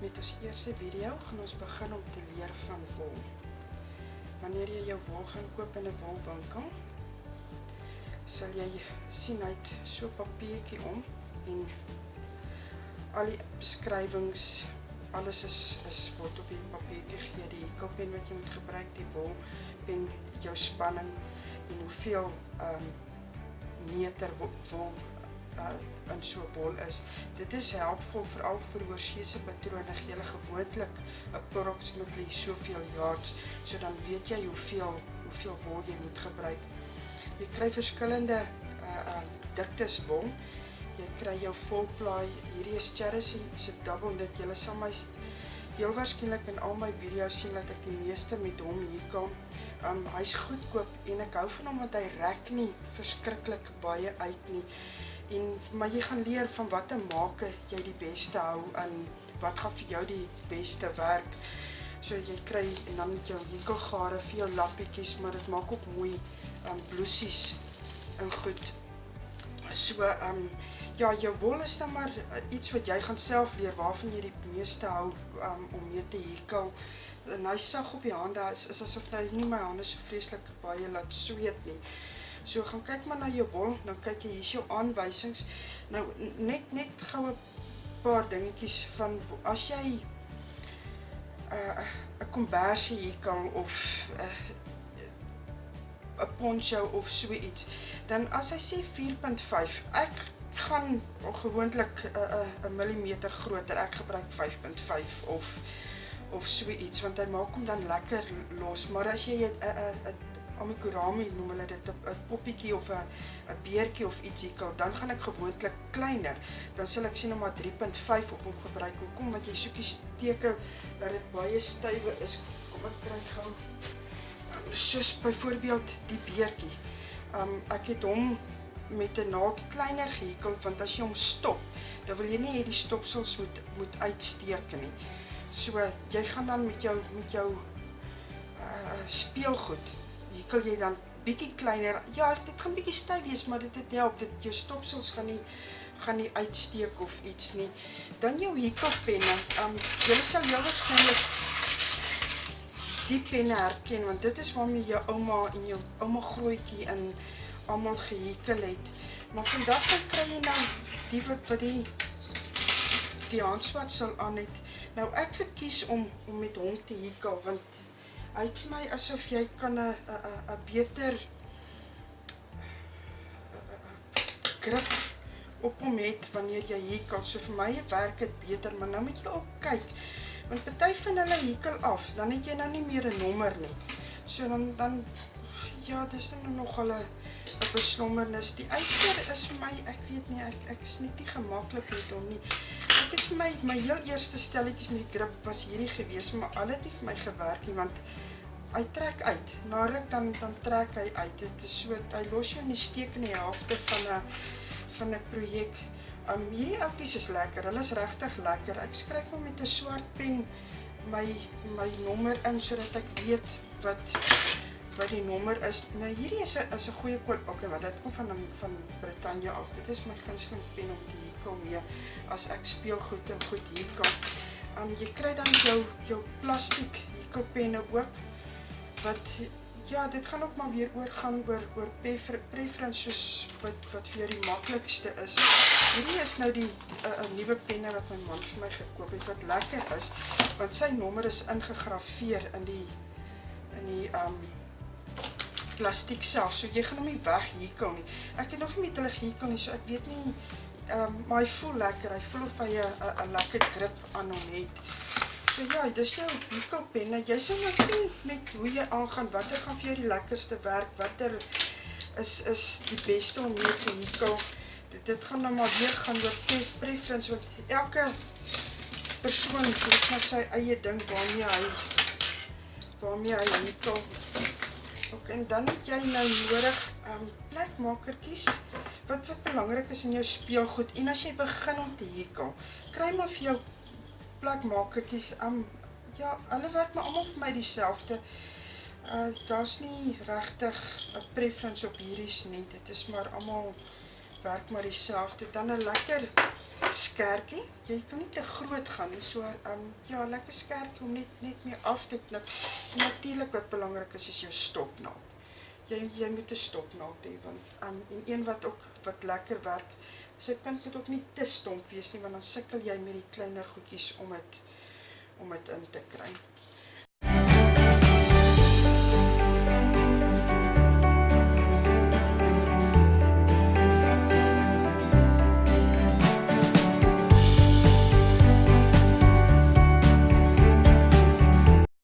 Met ons eerste video gaan ons begin om te leer van wol. Wanneer jy jou wol gaan koop in 'n wolwinkel, sal jy sien hy het so 'n papiertjie om en al die beskrywings, alles is word op die papiertjie gegee, die hekelpen wat jy moet gebruik, die wolpen, jou spanning en hoeveel meter wol in so 'n bol is. Dit is helpvol veral vir oorseese patrone, gee hulle gewoonlik approximately soveel yards, so dan weet jy hoeveel wol jy moet gebruik. Jy kry verskillende diktes wol. Jy kry jou volplaai, hierdie is Cherry se double knit. Julle sal my heel waarskynlik in al my video's sien dat ek die meeste met hom hier kom. Hy's goedkoop en ek hou van hom want hy rek nie verskriklik baie uit nie. Maar jy gaan leer van watter maake jy die beste hou en wat gaan vir jou die beste werk. So jy kry en dan met jou hekelgare vir jou lappietjies, maar dit maak ook mooi blousies en goed. So ja, jou wol is dan maar iets wat jy gaan self leer waarvan jy die meeste hou om mee te hekel. En hy sag op die hande, is asof hy nie my hande so vreeslik baie laat sweet nie. So gaan kyk maar na jou wol, dan kyk jy hier's jou aanwysings. Nou net gou 'n paar dingetjies van as jy 'n kombersie hekel of 'n poncho of so iets, dan as hy sê 4.5, ek gaan gewoonlik 'n millimeter groter, ek gebruik 5.5 of so iets, want hy maak hom dan lekker los. Maar as jy 'n amikurami noem hulle dit, 'n poppietjie of 'n beertjie of iets hekel, dan gaan ek gewoonlik kleiner. Dan sal ek sien om maar 3.5 op hom gebruik. Hoekom? Want jy soek die steke dat dit baie stywe is. Kom ek kry gou. Soos byvoorbeeld die beertjie. Ek het hom met 'n naald kleiner gehekel, want as jy hom stop, dan wil jy nie hê die stopsels moet uitsteek nie. So jy gaan dan met jou speelgoed hekel jy dan bietjie kleiner. Ja, dit gaan bietjie styf wees, maar dit help. Jou stopsels gaan nie uitsteek of iets nie. Dan jou hekelpenne. Jy sal heel waarskynlik die penne herken, want dit is waarmee jou ouma en jou ouma grootjie en almal gehekel het. Maar vandag dan kry jy nou die wat die handswatsel aan het. Nou ek verkies om met hom te hekel, want hy het vir my asof jy kan 'n beter grip op hom het wanneer jy hekel. So vir my werk dit beter, maar nou moet jy ook kyk. Want party van hulle hekel af, dan het jy nou nie meer 'n nommer nie. So dan ja, dis nou nog 'n beslommernis. Die yster is vir my, ek weet nie, ek is nie gemaklik met hom nie. Ek het vir my heel eerste stelletjies met die grip was hierdie gewees, maar al het nie vir my gewerk nie, want hy trek uit. Na ruk dan trek hy uit. Dit is so, hy los jou in die steek in die helfte van 'n projek. Hierdie oupies is lekker, hulle is regtig lekker. Ek skryf hom met 'n swart pen my nommer in, sodat ek weet wat die nommer is. Nou hierdie is 'n goeie koop, okay, want dit kom van Britannia af. Dit is my gunsteling pen om te hekel mee as ek speelgoed en goed hekel. Jy kry dan jou plastiek hekelpenne ook, wat ja, dit gaan ook maar weer oor preferences wat vir jou die maklikste is. Hierdie is nou die nuwe penne wat my man vir my gekoop het, wat lekker is, want sy nommer is ingegrafeer in die plastiek self, so jy gaan hom nie weg hekel nie. Ek het nog nie met hulle gehekel nie, so ek weet nie, maar hy voel lekker, hy voel of hy 'n lekker grip aan hom het. So ja, dis jou hekelpenne. Jy sal maar sien met hoe jy aangaan, watter gaan vir jou die lekkerste werk, watter is die beste om mee te hekel. Dit gaan nou maar weer gaan oor preference, want elke persoon het maar sy eie ding waarmee hy hekel. Okay, en dan het jy nou nodig plekmakertjies, wat belangrik is in jou speelgoed. En as jy begin om te hekel, kry maar vir jou plekmakertjies. Ja, hulle werk maar almal vir my dieselfde. Daar's nie regtig 'n preference op hierdie nie. Dit is maar almal werk maar dieselfde. Dan 'n lekker skertjie. Jy kan nie te groot gaan nie. So ja, lekker skertjie om net mee af te knip. En natuurlik wat belangrik is jou stopnaald. Jy moet 'n stopnaald hê want en een wat lekker werk. Sy punt moet ook nie te stomp wees nie want dan sukkel jy met die kleiner goedjies om dit in te kry.